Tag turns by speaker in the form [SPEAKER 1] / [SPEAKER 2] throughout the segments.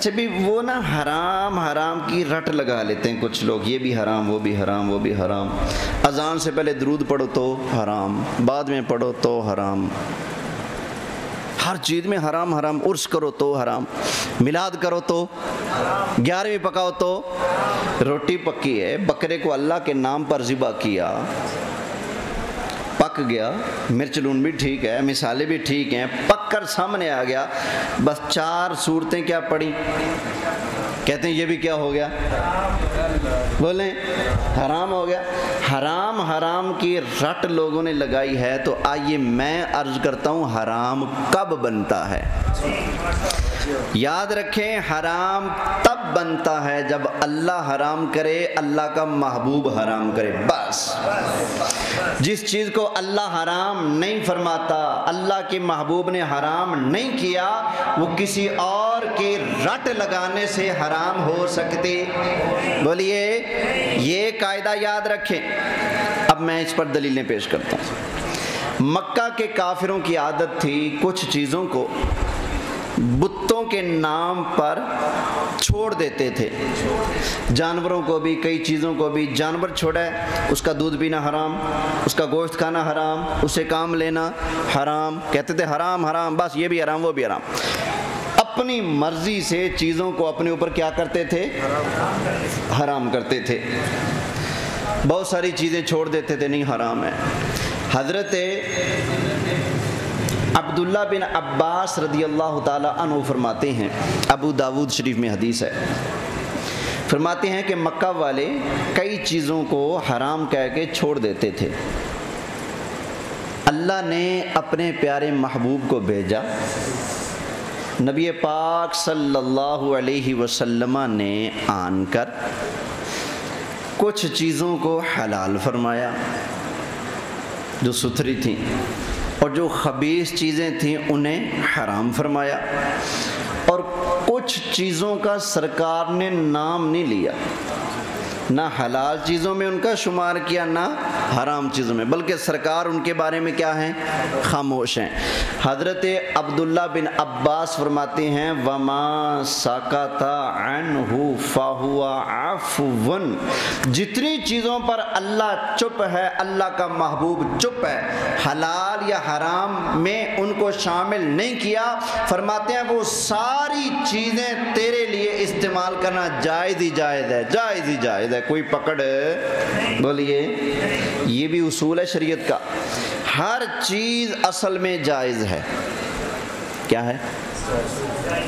[SPEAKER 1] اچھا بھی وہ نا حرام حرام کی رٹ لگا لیتے ہیں کچھ لوگ، یہ بھی حرام وہ بھی حرام وہ بھی حرام، اذان سے پہلے درود پڑھو تو حرام، بعد میں پڑھو تو حرام، ہر چیز میں حرام حرام، عرس کرو تو حرام، میلاد کرو تو، 11ویں پکاؤ تو، روٹی پکی ہے، بکرے کو اللہ کے نام پر ذبح کیا، پک گیا، مرچ لون بھی ٹھیک ہے، مثالیں بھی ٹھیک ہیں، پک کر سامنے آ گیا، بس 4 صورتیں کیا پڑھی، کہتے ہیں یہ بھی کیا ہو گیا، بولیں حرام ہو گیا۔ حرام حرام کی رٹ لوگوں نے لگائی ہے، تو آئیے میں عرض کرتا ہوں حرام کب بنتا ہے۔ یاد رکھیں حرام تب بنتا ہے جب اللہ حرام کرے، اللہ کا محبوب حرام کرے، بس۔ جس چیز کو اللہ حرام نہیں فرماتا، اللہ کے محبوب نے حرام نہیں کیا، وہ کسی اور کی رٹ لگانے سے حرام ہو سکتی۔ بولیے یہ قاعدہ یاد رکھیں۔ اب میں اس پر دلیلیں پیش کرتا ہوں۔ مکہ کے کافروں کی عادت تھی کچھ چیزوں کو بتوں کے نام پر چھوڑ دیتے تھے، جانوروں کو بھی، کئی چیزوں کو بھی۔ جانور چھوڑا ہے، اس کا دودھ پینا حرام، اس کا گوشت کھانا حرام، اس سے کام لینا حرام، کہتے تھے حرام حرام، بس یہ بھی حرام وہ بھی حرام۔ اپنی مرضی سے چیزوں کو اپنے اوپر کیا کرتے تھے، حرام کرتے تھے۔ بہت ساری چیزیں چھوڑ دیتے تھے، نہیں حرام ہے۔ حضرت عبداللہ بن عباس رضی اللہ تعالی عنہ فرماتے ہیں، ابو داود شریف میں حدیث ہے، فرماتے ہیں کہ مکہ والے کئی چیزوں کو حرام کہہ کے چھوڑ دیتے تھے۔ اللہ نے اپنے پیارے محبوب کو بھیجا، نبی پاک صلی اللہ علیہ وسلم نے آن کر کچھ چیزوں کو حلال فرمایا جو ستھری تھیں، اور جو خبیث چیزیں تھیں انہیں حرام فرمایا، اور کچھ چیزوں کا سرکار نے نام نہیں لیا، نہ حلال چیزوں میں ان کا شمار کیا نہ حرام چیزوں میں، بلکہ سرکار ان کے بارے میں کیا ہیں، خاموش ہیں۔ حضرت عبداللہ بن عباس فرماتے ہیں وَمَا سَكَتَ عَنْهُ فَهُوَ عَفْوٌ، جتنی چیزوں پر اللہ چپ ہے، اللہ کا محبوب چپ ہے، حلال یا حرام میں ان کو شامل نہیں کیا، فرماتے ہیں وہ ساری چیزیں تیرے لیے استعمال کرنا جائز ہی جائز ہے، جائز ہی جائز ہے، کوئی پکڑ بولیے۔ یہ بھی اصول ہے شریعت کا، ہر چیز اصل میں جائز ہے۔ کیا ہے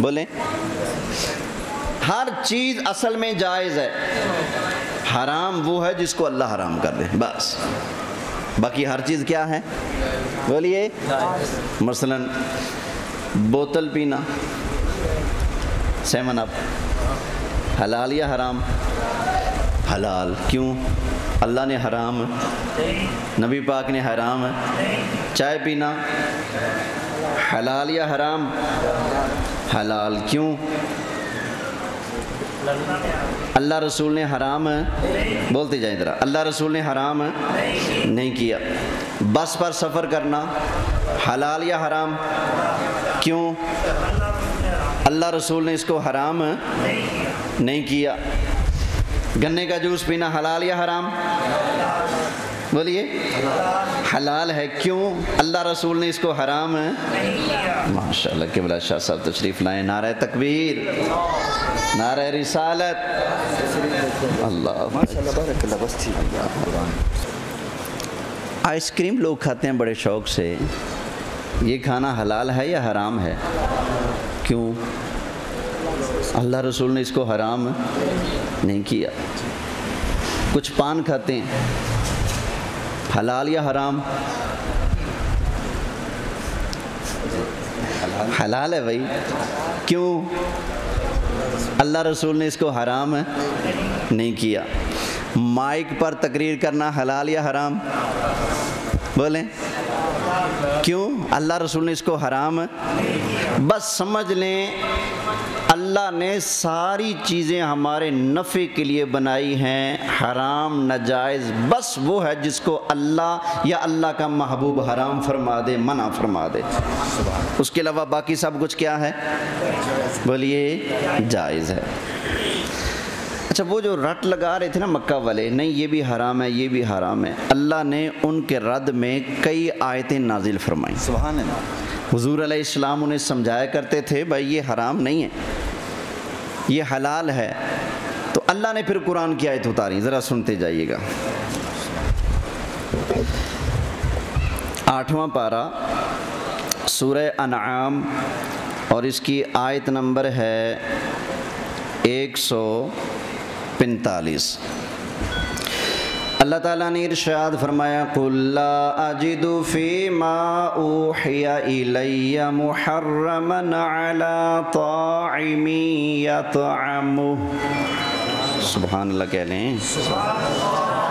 [SPEAKER 1] بولیں، ہر چیز اصل میں جائز ہے، حرام وہ ہے جس کو اللہ حرام کر دے، بس۔ باقی ہر چیز کیا ہے بولیے، مثلا بوتل پینا، 7 اپ، حلال یا حرام، حلال، کیوں؟ اللہ نے حرام، نبی پاک نے حرام۔ چائے پینا حلال یا حرام، حلال، کیوں؟ اللہ رسول نے حرام، بولتے جائیں ذرا، اللہ رسول نے حرام نہیں کیا۔ بس پر سفر کرنا حلال یا حرام، کیوں؟ اللہ رسول نے اس کو حرام نہیں کیا۔ گنے کا جوس پینا حلال یا حرام، بولیے حلال ہے، کیوں؟ اللہ رسول نے اس کو حرام ماشاءاللہ۔ قبلہ شاہ صاحب تشریف لائیں، نعرہ تکبیر، نعرہ رسالت، اللہ ماشاءاللہ بارک اللہ۔ بس ٹھیک۔ آئس کریم لوگ کھاتے ہیں بڑے شوق سے، یہ کھانا حلال ہے یا حرام ہے، کیوں؟ اللہ رسول نے اس کو حرام نہیں کیا۔ کچھ پان کھاتے ہیں، حلال یا حرام، حلال ہے بھائی، کیوں؟ اللہ رسول نے اس کو حرام نہیں کیا۔ مائک پر تقریر کرنا حلال یا حرام، بولیں کیوں؟ اللہ رسول نے اس کو حرام، بس سمجھ لیں اللہ نے ساری چیزیں ہمارے نفع کے لیے بنائی ہیں، حرام ناجائز بس وہ ہے جس کو اللہ یا اللہ کا محبوب حرام فرما دے، منع فرما دے۔ اس کے علاوہ باقی سب کچھ کیا ہے؟ بولیے جائز ہے۔ اچھا وہ جو رٹ لگا رہے تھے نا مکہ والے، نہیں یہ بھی حرام ہے یہ بھی حرام ہے، اللہ نے ان کے رد میں کئی آیتیں نازل فرمائیں۔
[SPEAKER 2] سبحان اللہ۔
[SPEAKER 1] حضور علیہ السلام انہیں سمجھایا کرتے تھے بھائی یہ حرام نہیں ہے، یہ حلال ہے، تو اللہ نے پھر قرآن کی آیت اتاری، ذرا سنتے جائیے گا۔ 8واں پارہ سورہ انعام اور اس کی آیت نمبر ہے 145۔ اللہ تعالیٰ نے ارشاد فرمایا قُلْ لَا أَجِدُ فِي مَا أُوحِيَ إِلَيَّ مُحَرَّمًا عَلَىٰ طَاعِمٍ يَطْعَمُهُ۔ سبحان اللہ کہہ لیں۔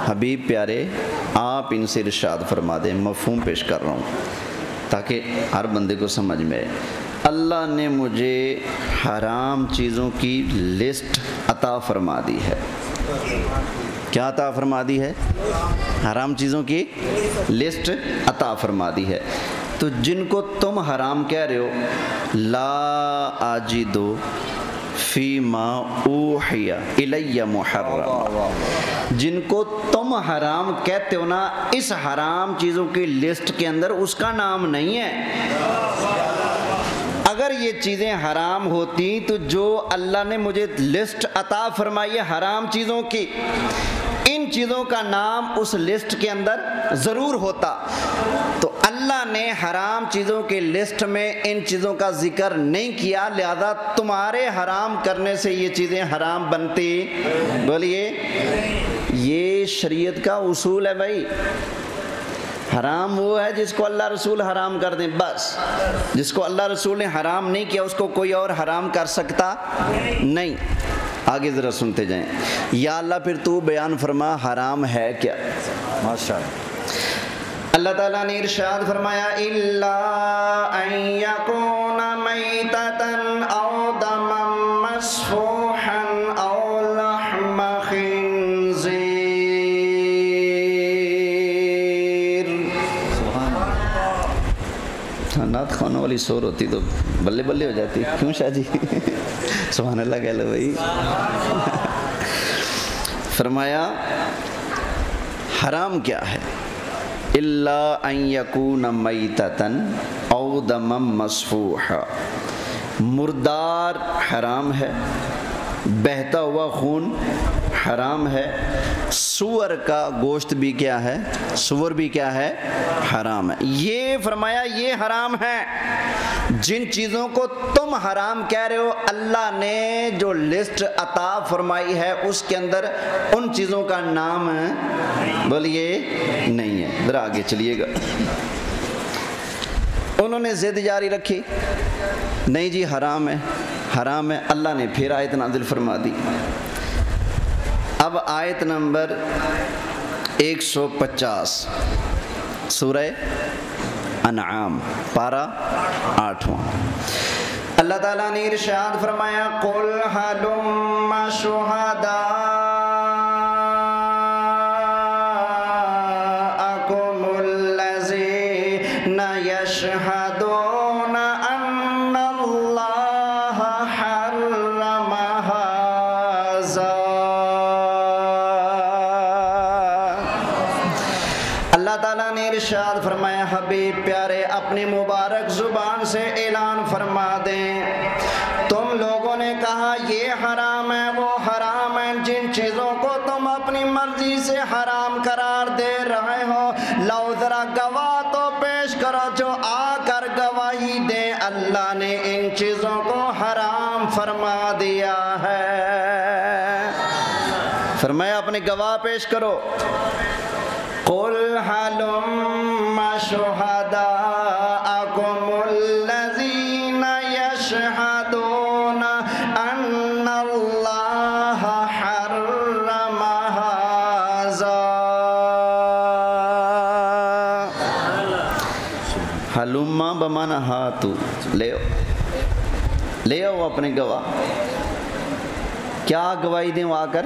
[SPEAKER 1] حبیب پیارے آپ ان سے ارشاد فرما دیں، مفہوم پیش کر رہا ہوں تاکہ ہر بندے کو سمجھ میں آئے۔ اللہ نے مجھے حرام چیزوں کی لسٹ عطا فرما دی ہے۔ کیا عطا فرما دی ہے؟ حرام چیزوں کی لسٹ عطا فرما دی ہے۔ تو جن کو تم حرام کہہ رہے ہو، لا اجدو فیما اوحی الی محرم، جن کو تم حرام کہتے ہو نا، اس حرام چیزوں کی لسٹ کے اندر اس کا نام نہیں ہے۔ اگر یہ چیزیں حرام ہوتی تو جو اللہ نے مجھے لسٹ عطا فرمائی ہے حرام چیزوں کی، ان چیزوں کا نام اس لسٹ کے اندر ضرور ہوتا، تو اللہ نے حرام چیزوں کی لسٹ میں ان چیزوں کا ذکر نہیں کیا، لہذا تمہارے حرام کرنے سے یہ چیزیں حرام بنتی۔ بولیے یہ شریعت کا اصول ہے بھائی۔ حرام وہ ہے جس کو اللہ رسول حرام کر دیں، بس جس کو اللہ رسول نے حرام نہیں کیا اس کو کوئی اور حرام کر سکتا نہیں۔ آگے ذرا سنتے جائیں۔ یا اللہ پھر تو بیان فرما حرام ہے کیا؟
[SPEAKER 2] ماشاءاللہ۔
[SPEAKER 1] اللہ تعالیٰ نے ارشاد فرمایا الا ان یکون میتۃ او دما مسفوحا او لحم خنزیر۔ نعت خوانوں والی سور ہوتی تو بلے بلے ہو جاتی، کیوں شاہ جی؟ سبحان اللہ کہہ لو بھائی۔ فرمایا حرام کیا ہے؟ الا ان یکون میتۃ او دما مسفوحا، مردار حرام ہے، بہتا ہوا خون حرام ہے، سور کا گوشت بھی کیا ہے؟ سور بھی کیا ہے؟ حرام ہے۔ یہ فرمایا یہ حرام ہے۔ جن چیزوں کو تم حرام کہہ رہے ہو اللہ نے جو لسٹ عطا فرمائی ہے اس کے اندر ان چیزوں کا نام بولیے نہیں ہے۔ ذرا آگے چلیے گا۔ انہوں نے ضد جاری رکھی، نہیں جی حرام ہے حرام ہے، اللہ نے پھر آیت نازل فرما دی۔ اب آیت نمبر 150 سورہ انعام پارہ 8واں۔ اللہ تعالیٰ نے ارشاد فرمایا قُلْ هَلُمَّ شُهَدَاءَكُمُ الَّذِينَ يَشْهَدُونَ أَنَّ اللَّهَ حَرَّمَ هَذَا۔ اللہ تعالیٰ نے ارشاد فرمایا حبیب پیارے اپنی مبارک زبان سے اعلان فرما دیں، تم لوگوں نے کہا یہ حرام ہے وہ حرام ہے، جن چیزوں کو تم اپنی مرضی سے حرام قرار دے رہے ہو، لو ذرا گواہ تو پیش کرو جو آ کر گواہی دے اللہ نے ان چیزوں کو حرام فرما دیا ہے۔ فرمایا اپنے گواہ پیش کرو۔ قُلْ هَلُمَّ شُهَدَاءَكُمُ الَّذِينَ يَشْهَدُونَ أَنَّ اللَّهَ حَرَّمَ هَذَا۔ حلما بمانا ہاتو، لے آؤ اپنے گواہ۔ کیا گواہی دیں وہ آ کر؟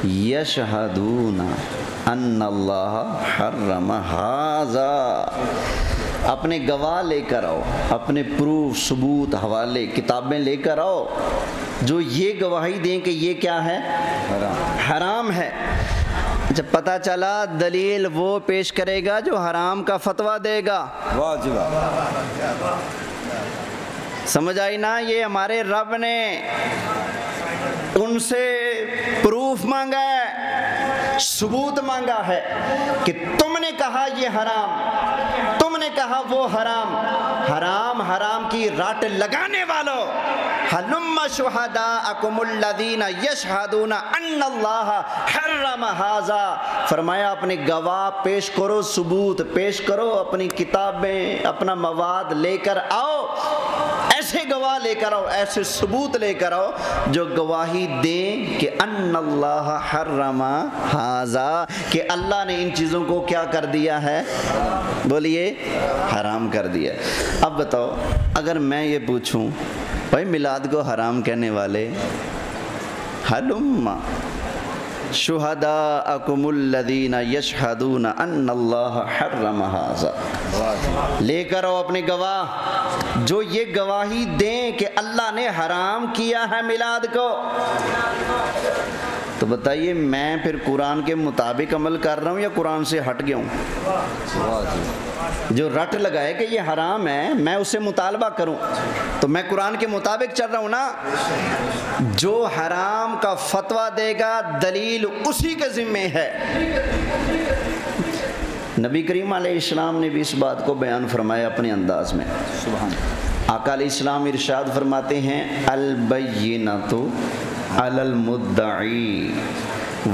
[SPEAKER 1] یشہدون ان اللہ حرم ھذا، اپنے گواہ لے کر آؤ، اپنے پروف، ثبوت، حوالے، کتابیں لے کر آؤ جو یہ گواہی دیں کہ یہ کیا ہے؟ حرام ہے۔ جب پتہ چلا دلیل وہ پیش کرے گا جو حرام کا فتویٰ دے گا۔
[SPEAKER 2] واجب۔
[SPEAKER 1] سمجھ آئی نا؟ یہ ہمارے رب نے ان سے پروف مانگا ہے، ثبوت مانگا ہے کہ تم نے کہا یہ حرام، تم نے کہا وہ حرام۔ حرام حرام کی رٹ لگانے والوں، ہلم شہداءکم الذین یشہدون ان اللہ حرم ھذا، فرمایا اپنے گواہ پیش کرو، ثبوت پیش کرو، اپنی کتابیں، اپنا مواد لے کر آؤ، ایسے گواہ لے کر آؤ، ایسے ثبوت لے کر آؤ جو گواہی دیں کہ ان اللہ حرم ھذا، کہ اللہ نے ان چیزوں کو کیا کر دیا ہے؟ بولیے، حرام کر دیا۔ اب بتاؤ اگر میں یہ پوچھوں بھائی میلاد کو حرام کہنے والے، ہلم شہداءکم الذین یشہدون ان اللہ حرم ھذا، لے کر آؤ اپنے گواہ جو یہ گواہی دیں کہ اللہ نے حرام کیا ہے میلاد کو۔ تو بتائیے میں پھر قرآن کے مطابق عمل کر رہا ہوں یا قرآن سے ہٹ گیا ہوں؟ جو رٹ لگائے کہ یہ حرام ہے میں اس سے مطالبہ کروں تو میں قرآن کے مطابق چل رہا ہوں نا۔ جو حرام کا فتویٰ دے گا دلیل اسی کے ذمے ہے۔ نبی کریم علیہ السلام نے بھی اس بات کو بیان فرمایا اپنے انداز میں۔
[SPEAKER 2] سبحان
[SPEAKER 1] آقا علیہ السلام ارشاد فرماتے ہیں البینۃ علی المدعی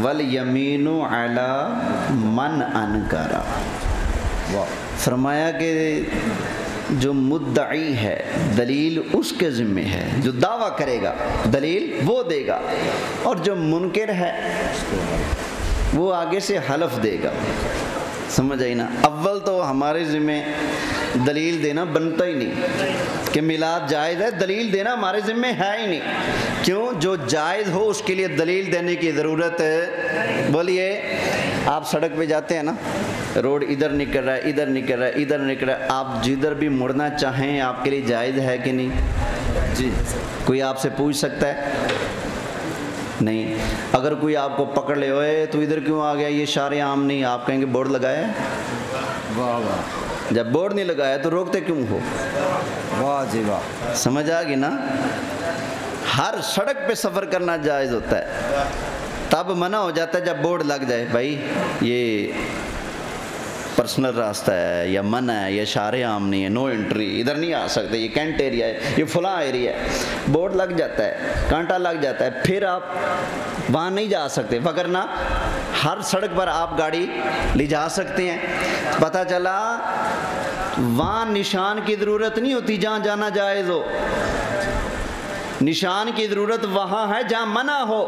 [SPEAKER 1] والیمین علی من انکر، فرمایا کہ جو مدعی ہے دلیل اس کے ذمے ہے، جو دعویٰ کرے گا دلیل وہ دے گا، اور جو منکر ہے وہ آگے سے حلف دے گا۔ سمجھ آئی نا؟ اول تو ہمارے ذمے دلیل دینا بنتا ہی نہیں کہ میلاد جائز ہے، دلیل دینا ہمارے ذمے ہے ہی نہیں۔ کیوں؟ جو جائز ہو اس کے لیے دلیل دینے کی ضرورت ہے۔ بولیے، آپ سڑک پہ جاتے ہیں نا، روڈ ادھر نکل رہا ہے، ادھر نکل رہا ہے، ادھر نکل رہا ہے، آپ جدھر بھی مڑنا چاہیں آپ کے لیے جائز ہے کہ نہیں؟ جی، کوئی آپ سے پوچھ سکتا ہے؟ نہیں۔ اگر کوئی آپ کو پکڑ لے ہوئے تو ادھر کیوں آ گیا، یہ شارع عام نہیں، آپ کہیں گے بورڈ لگایا ہے؟
[SPEAKER 2] واہ واہ۔
[SPEAKER 1] جب بورڈ نہیں لگایا تو روکتے کیوں ہو؟
[SPEAKER 2] واہ جی واہ۔
[SPEAKER 1] سمجھ آ گئی نا؟ ہر سڑک پہ سفر کرنا جائز ہوتا ہے، تب منع ہو جاتا ہے جب بورڈ لگ جائے بھائی یہ پرسنل راستہ ہے یا منع ہے یا شارع عام نہیں ہے، نو انٹری، ادھر نہیں آ سکتے، یہ کینٹ ایریا ہے، یہ فلاں ایریا ہے۔ بورڈ لگ جاتا ہے، کانٹا لگ جاتا ہے، پھر آپ وہاں نہیں جا سکتے، وگرنہ ہر سڑک پر آپ گاڑی لے جا سکتے ہیں۔ پتہ چلا وہاں نشان کی ضرورت نہیں ہوتی جہاں جانا جائز ہو، نشان کی ضرورت وہاں ہے جہاں منع ہو۔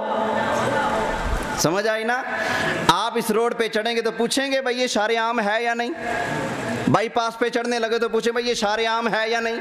[SPEAKER 1] سمجھ آئی نا؟ آپ اس روڈ پہ چڑھیں گے تو پوچھیں گے بھائی یہ شارع عام ہے یا نہیں، بائی پاس پہ چڑھنے لگے تو پوچھیں بھائی یہ شارع عام ہے یا نہیں،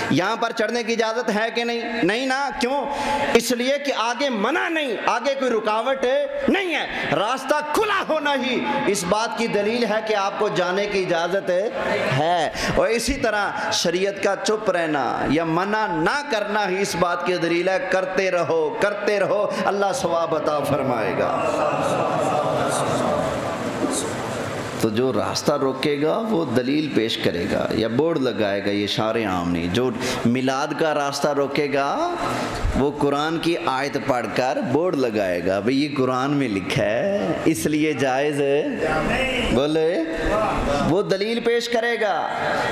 [SPEAKER 1] یہاں پر چڑھنے کی اجازت ہے کہ نہیں؟ نہیں نا۔ کیوں؟ اس لیے کہ آگے منع نہیں، آگے کوئی رکاوٹ نہیں ہے، راستہ کھلا ہونا ہی اس بات کی دلیل ہے کہ آپ کو جانے کی اجازت ہے۔ اور اسی طرح شریعت کا چپ رہنا یا منع نہ کرنا ہی اس بات کی دلیل ہے، کرتے رہو کرتے رہو، اللہ ثواب عطا فرمائے گا۔ تو جو راستہ روکے گا وہ دلیل پیش کرے گا یا بورڈ لگائے گا، یہ شارع عام نہیں۔ جو میلاد کا راستہ روکے گا وہ قرآن کی آیت پڑھ کر بورڈ لگائے گا بھئی یہ قرآن میں لکھا ہے اس لیے جائز ہے، بولے وہ دلیل پیش کرے گا۔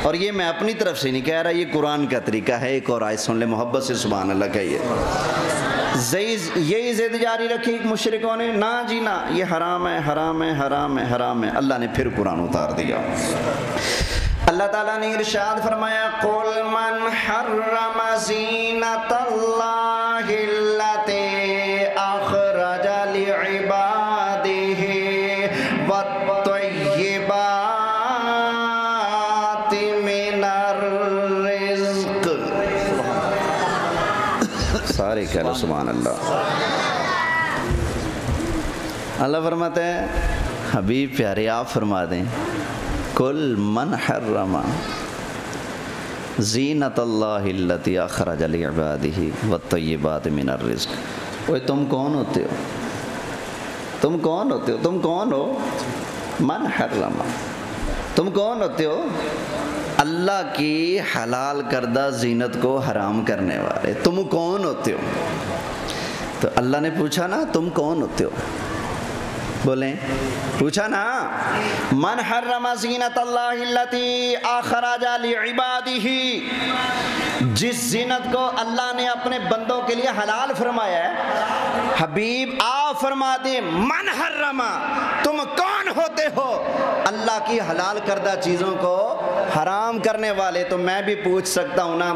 [SPEAKER 1] اور یہ میں اپنی طرف سے نہیں کہہ رہا، یہ قرآن کا طریقہ ہے۔ ایک اور آیت سن لے محبت سے، سبحان اللہ کہیے۔ یہی ضد جاری رکھی مشرکوں نے، نہ جی نہ، یہ حرام ہے حرام ہے حرام ہے حرام ہے۔ اللہ نے پھر قرآن اتار دیا۔ اللہ تعالیٰ نے ارشاد فرمایا قُلْ مَنْ حَرَّمَ زِینَةَ اللَّهِ الَّتِی أَخْرَجَ لِعِبَادِهِ وَالطَّیِّبَاتِ مِنَ الرِّزْقِ۔ سارے کہہ لو سبحان اللہ۔ اللہ فرماتے ہیں حبیب پیارے آپ فرما دیں کل من حرم، زینت اللہ التی اخرج لعبادہ والطیبات من الرزق۔ اوے تم کون ہوتے ہو؟ تم کون ہوتے ہو؟ تم کون ہو؟ من حرم، تم کون ہوتے ہو؟ اللہ کی حلال کردہ زینت کو حرام کرنے والے، تم کون ہوتے ہو؟ تو اللہ نے پوچھا نا تم کون ہوتے ہو؟ بولیں، پوچھا نا من حرم زینت اللہ التی اخرج لعبادہ، جس زینت کو اللہ نے اپنے بندوں کے لیے حلال فرمایا ہے۔ حبیب آپ فرما دیں من حرم، تم کون ہوتے ہو اللہ کی حلال کردہ چیزوں کو حرام کرنے والے؟ تو میں بھی پوچھ سکتا ہوں نا،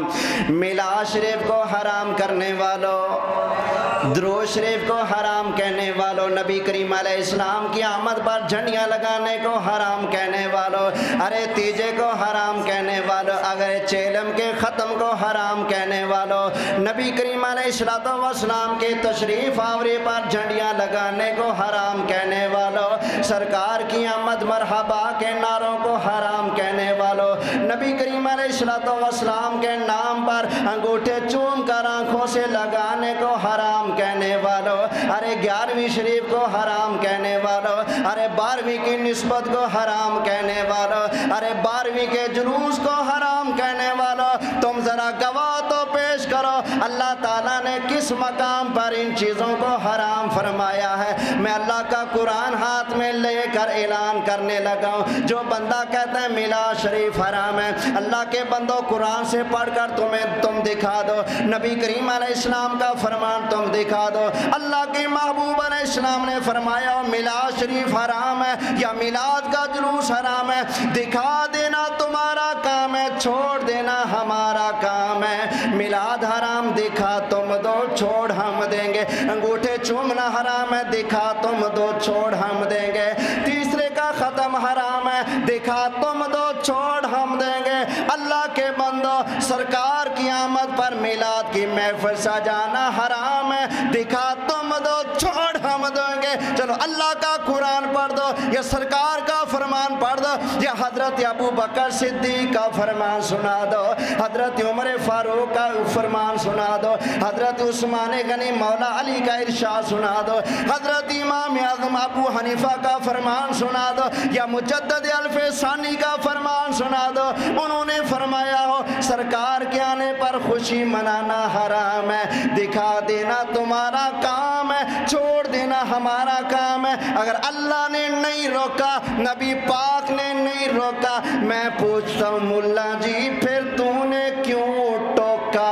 [SPEAKER 1] میلاد شریف کو حرام کرنے والوں، درود شریف کو حرام کہنے والوں، نبی کریم علیہ السلام کی آمد پر جھنڈیاں لگانے کو حرام کہنے والوں، ارے تیجے کو حرام کہنے والوں، اگر چیلم کے ختم کو حرام کہنے والوں، نبی کریم علیہ السلام کے تشریف آوری پر جھنڈیاں لگانے کو حرام کہنے والوں، سرکار کی آمد مرحبا کے نعروں کو حرام کہنے والوں، نبی کریم علیہ السلام کے نام پر انگوٹھے چوم کر آنکھوں سے لگانے کو حرام کہنے والوں، ارے 11ویں شریف کو حرام کہنے والوں، ارے 12ویں کی نسبت کو حرام کہنے والوں، ارے 12ویں کے جلوس کو حرام کہنے والوں، تم ذرا گواہ تو پیش کرو اللہ تعالیٰ نے کس مقام پر ان چیزوں کو حرام فرمایا ہے؟ میں اللہ کا قرآن ہاتھ میں لے کر اعلان کرنے لگا ہوں، جو بندہ کہتا ہے میلاد شریف حرام ہے، اللہ کے بندوں قرآن سے پڑھ کر تم دکھا دو، نبی کریم علیہ السلام کا فرمان تم دکھا دو، اللہ کے محبوب علیہ السلام نے فرمایا میلاد شریف حرام ہے یا میلاد کا جلوس حرام ہے، دکھا دینا تمہارا کام ہے، چھوڑ دینا ہمارا کام ہے۔ میلاد حرام، دکھا تم دو چھوڑ ہم دیں گے، انگوٹھے چومنا حرام ہے، دکھا تم دو چھوڑ ہم دیں گے، تیسرے کا ختم حرام ہے، دکھا تم دو چھوڑ ہم دیں گے۔ اللہ کے بندو سرکار کی آمد پر میلاد کی محفل سجانا حرام ہے، دکھا تم دو چھوڑ ہم دیں گے۔ چلو اللہ کا قرآن پڑھ دو یا سرکار کا فرمان پڑھ دو یا حضرت ابو بکر صدیق کا فرمان سنا دو، حضرت عمر فاروق کا فرمان سنا دو، حضرت عثمان غنی مولا علی کا ارشاد سنا دو، حضرت امام اعظم ابو حنیفہ کا فرمان سنا دو یا مجدد الف ثانی کا فرمان سنا دو۔ انہوں نے فرمایا ہو سرکار کے آنے پر خوشی منانا حرام ہے، دکھا دینا تمہارا کام ہے، چھوڑ دینا ہمارا کام ہے۔ اگر اللہ نے نہیں روکا، نبی پاک نے نہیں روکا، میں پوچھتا ہوں ملا جی پھر تو نے کیوں ٹوکا؟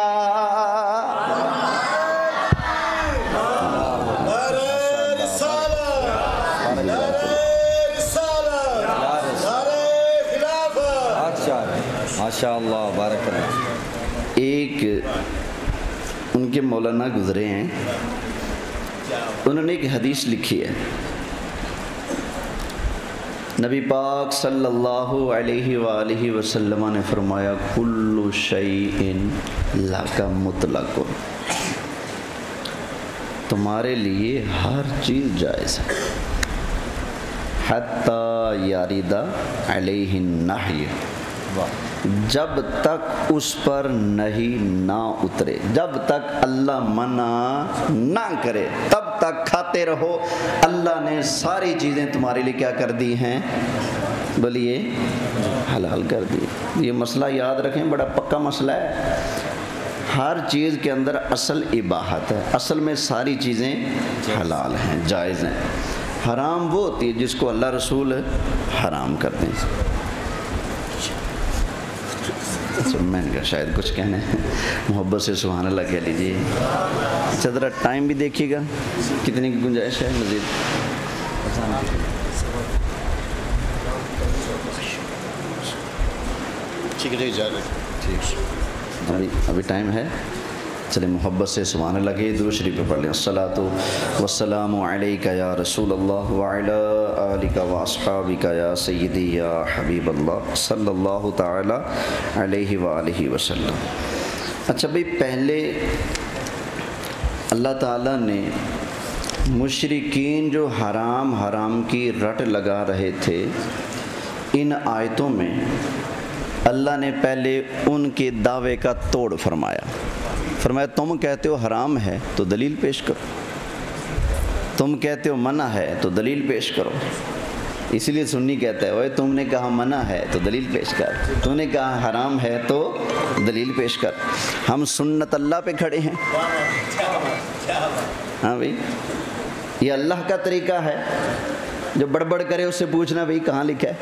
[SPEAKER 2] ماشاءاللہ بارک اللہ۔
[SPEAKER 1] ایک ان کے مولانا گزرے ہیں، انہوں نے ایک حدیث لکھی ہے، نبی پاک صلی اللہ علیہ وآلہ وسلم نے فرمایا کل شیء لک مطلق، تمہارے لیے ہر چیز جائز ہے، حتی یارد علیہ النہی، جب تک اس پر نہیں نہ اترے، جب تک اللہ منع نہ کرے تب تک کھاتے رہو۔ اللہ نے ساری چیزیں تمہارے لیے کیا کر دی ہیں؟ بولیے حلال کر دی۔ یہ مسئلہ یاد رکھیں، بڑا پکا مسئلہ ہے۔ ہر چیز کے اندر اصل اباحت ہے، اصل میں ساری چیزیں حلال ہیں، جائز ہیں۔ حرام وہ ہوتی ہے جس کو اللہ رسول حرام کر دیں۔ میں نے کہا شاید کچھ کہنے، محبت سے سبحان اللہ کہہ لیجیے۔ اچھا ذرا ٹائم بھی دیکھیے گا کتنے کی گنجائش ہے مزید؟
[SPEAKER 3] ٹھیک ہے ٹھیک،
[SPEAKER 1] ابھی ٹائم ہے، چلے محبت سے سبحان اللہ کے درود شریف پہ پڑھ لیں۔ الصلاۃ والسلام علیک یا رسول اللہ وعلی آلک واصحابک یا سیدی یا حبیب اللہ صلی اللہ تعالی علیہ وآلہ وسلم۔ اچھا بھئی، پہلے اللہ تعالیٰ نے مشرکین جو حرام کی رٹ لگا رہے تھے، ان آیتوں میں اللہ نے پہلے ان کے دعوے کا توڑ فرمایا تم کہتے ہو حرام ہے تو دلیل پیش کرو، تم کہتے ہو منع ہے تو دلیل پیش کرو۔ اسی لیے سنی کہتا ہے اوے تم نے کہا منع ہے تو دلیل پیش کر، تم نے کہا حرام ہے تو دلیل پیش کر۔ ہم سنت اللہ پہ کھڑے ہیں۔ ہاں بھائی، یہ اللہ کا طریقہ ہے، جو بڑبڑ کرے اس سے پوچھنا بھائی کہاں لکھا ہے،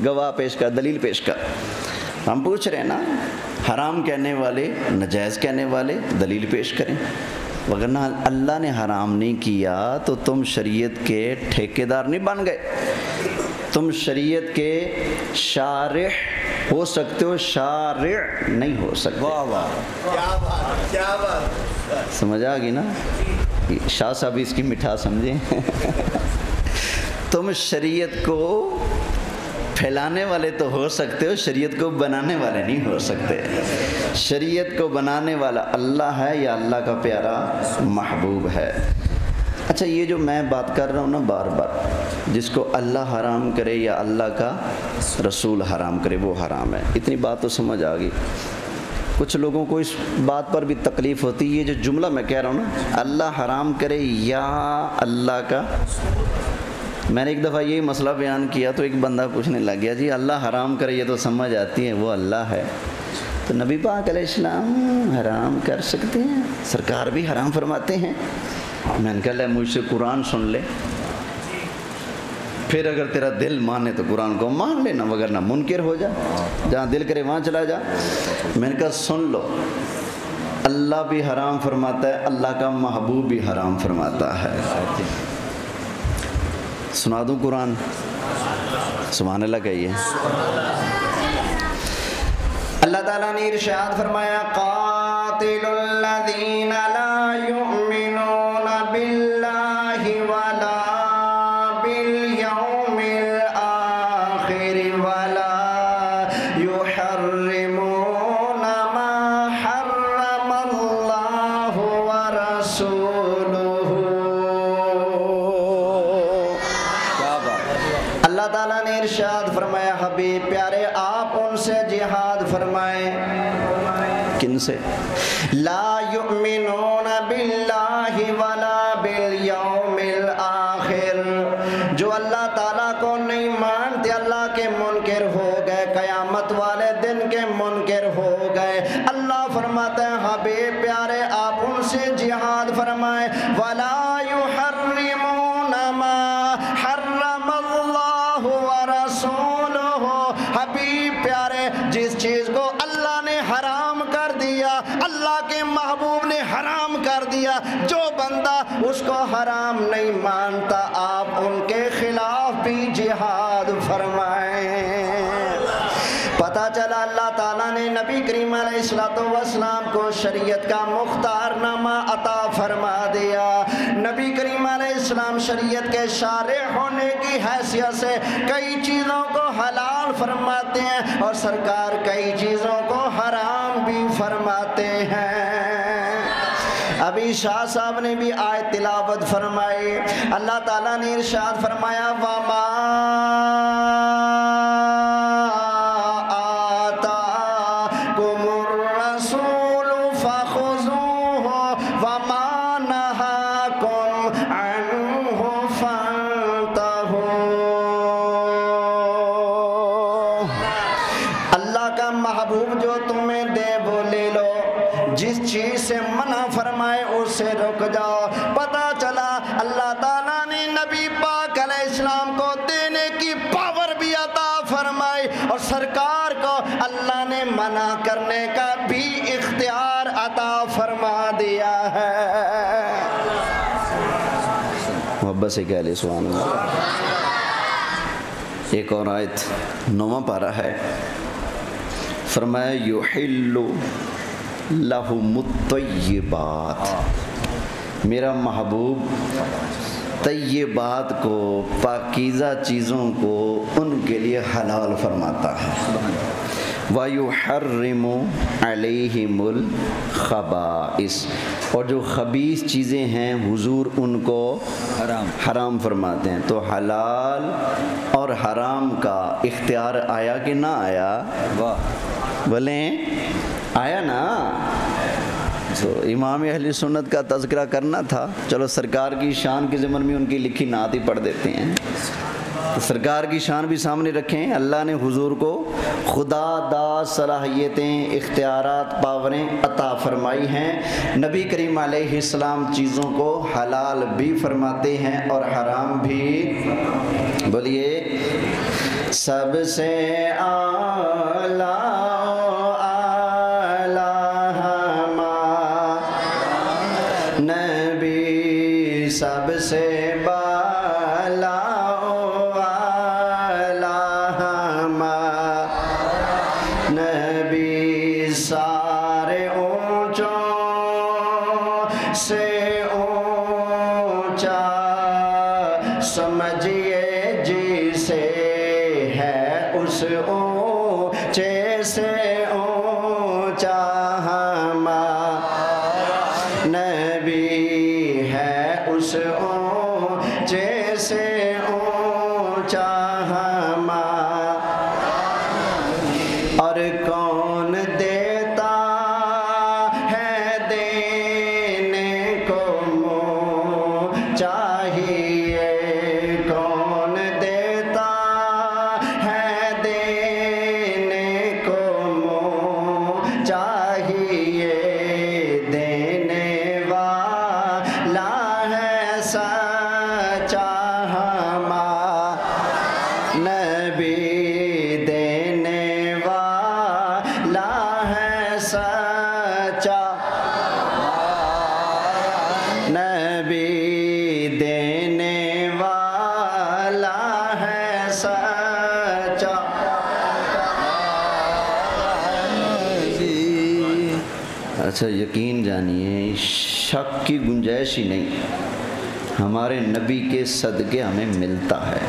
[SPEAKER 1] گواہ پیش کر، دلیل پیش کر۔ ہم پوچھ رہے ہیں نا، حرام کہنے والے، ناجائز کہنے والے دلیل پیش کریں، وگرنہ اللہ نے حرام نہیں کیا تو تم شریعت کے ٹھیکیدار نہیں بن گئے، تم شریعت کے شارح ہو سکتے ہو، شارع نہیں ہو سکتے۔
[SPEAKER 2] واہ واہ،
[SPEAKER 3] کیا بات،
[SPEAKER 1] سمجھ آ گئی نا؟ شاہ صاحب اس کی مٹھاس سمجھیں۔ تم شریعت کو پھیلانے والے تو ہو سکتے ہو، شریعت کو بنانے والے نہیں ہو سکتے۔ شریعت کو بنانے والا اللہ ہے یا اللہ کا پیارا محبوب ہے۔ اچھا، یہ جو میں بات کر رہا ہوں نا بار بار، جس کو اللہ حرام کرے یا اللہ کا رسول حرام کرے وہ حرام ہے، اتنی بات تو سمجھ آ گئی۔ کچھ لوگوں کو اس بات پر بھی تکلیف ہوتی ہے، یہ جو جملہ میں کہہ رہا ہوں نا، اللہ حرام کرے یا اللہ کا۔ میں نے ایک دفعہ یہی مسئلہ بیان کیا تو ایک بندہ پوچھنے لگ گیا جی اللہ حرام کرے یہ تو سمجھ آتی ہے وہ اللہ ہے، تو نبی پاک علیہ السلام حرام کر سکتے ہیں؟ سرکار بھی حرام فرماتے ہیں؟ میں نے کہا لے مجھ سے قرآن سن لے، پھر اگر تیرا دل مانے تو قرآن کو مان لینا، وگرنہ منکر ہو جا، جہاں دل کرے وہاں چلا جا۔ میں نے کہا سن لو، اللہ بھی حرام فرماتا ہے، اللہ کا محبوب بھی حرام فرماتا ہے۔ سنا دوں قرآن؟ سبحان اللہ کہیے۔ اللہ تعالیٰ نے ارشاد فرمایا قاتل الذین لا یؤمنون باللہ ولا بالیوم الآخر ولا یحرمون ما حرم اللہ ورسولہ۔ اللہ تعالیٰ نے ارشاد فرمایا حبیب پیارے آپ ان سے جہاد فرمائیں۔ کن سے؟ لا یؤمنون باللہ ولا بالیوم الآخر، جو اللہ تعالیٰ کو نہیں مانتے اللہ کے منکر ہو گئے، قیامت والے دن کے منکر ہو گئے۔ اللہ فرماتے ہیں حبیب پیارے آپ ان سے جہاد فرمائیں۔ ولا یحرمون ما حرم اللہ ورسولہ، حبیب پیارے جس چیز کو اللہ نے حرام کر دیا، اللہ کے محبوب نے حرام کر دیا، جو بندہ اس کو حرام نہیں مانتا آپ ان کے خلاف بھی جہاد فرمائیں۔ پتہ چلا اللہ تعالیٰ نے نبی کریم علیہ السلام کو شریعت کا مختار نامہ عطا فرما دیا۔ نبی کریم علیہ السلام شریعت کے شارع ہونے کی حیثیت سے کئی چیزوں کو حلال فرماتے ہیں اور سرکار کئی چیزوں کو حرام بھی فرماتے ہیں۔ ابھی شاہ صاحب نے بھی آیت تلاوت فرمائی، اللہ تعالیٰ نے ارشاد فرمایا وَمَا محبوب جو تمہیں دے وہ لے لو، جس چیز سے منع فرمائے اس سے رک جاؤ۔ پتہ چلا اللہ تعالیٰ نے نبی پاک علیہ السلام کو دینے کی پاور بھی عطا فرمائی اور سرکار کو اللہ نے منع کرنے کا بھی اختیار عطا فرما دیا ہے۔ محبت سے کہہ لے سبحان اللہ۔ ایک اور آیت 9واں پارہ ہے، فرمایا یحل لہم الطیبات، میرا محبوب طیبات کو، پاکیزہ چیزوں کو ان کے لیے حلال فرماتا ہے۔ وَيُحَرِّمُ عَلَيْهِمُ الْخَبَائِثَ، اور جو خبیث چیزیں ہیں حضور ان کو حرام فرماتے ہیں۔ تو حلال اور حرام کا اختیار آیا کہ نہ آیا؟ بولیں آیا نا؟ تو امام اہل سنت کا تذکرہ کرنا تھا، چلو سرکار کی شان کے ضمن میں ان کی لکھی نعت ہی پڑھ دیتے ہیں۔ تو سرکار کی شان بھی سامنے رکھیں، اللہ نے حضور کو خدا داد صلاحیتیں، اختیارات، پاوریں عطا فرمائی ہیں۔ نبی کریم علیہ السلام چیزوں کو حلال بھی فرماتے ہیں اور حرام بھی۔ بولیے سب سے اعلیٰ نبی، سب سے بالا نبی، سارے اونچوں سے اونچا سمجھیے جسے ہے اس اونچے سے اونچا نبی ہے اس اونچے سے اونچا اور کون دیتا ہے دینے کو منہ چاہیے، کون دیتا ہے دینے کو منہ چاہیے، دینے والا ہے سچا نبی، دینے والا ہے سچا نبی، دینے والا ہے سچا نبی۔ اچھا یقین جانیے، شک کی گنجائش ہی نہیں، ہمارے نبی کے صدقے ہمیں ملتا ہے۔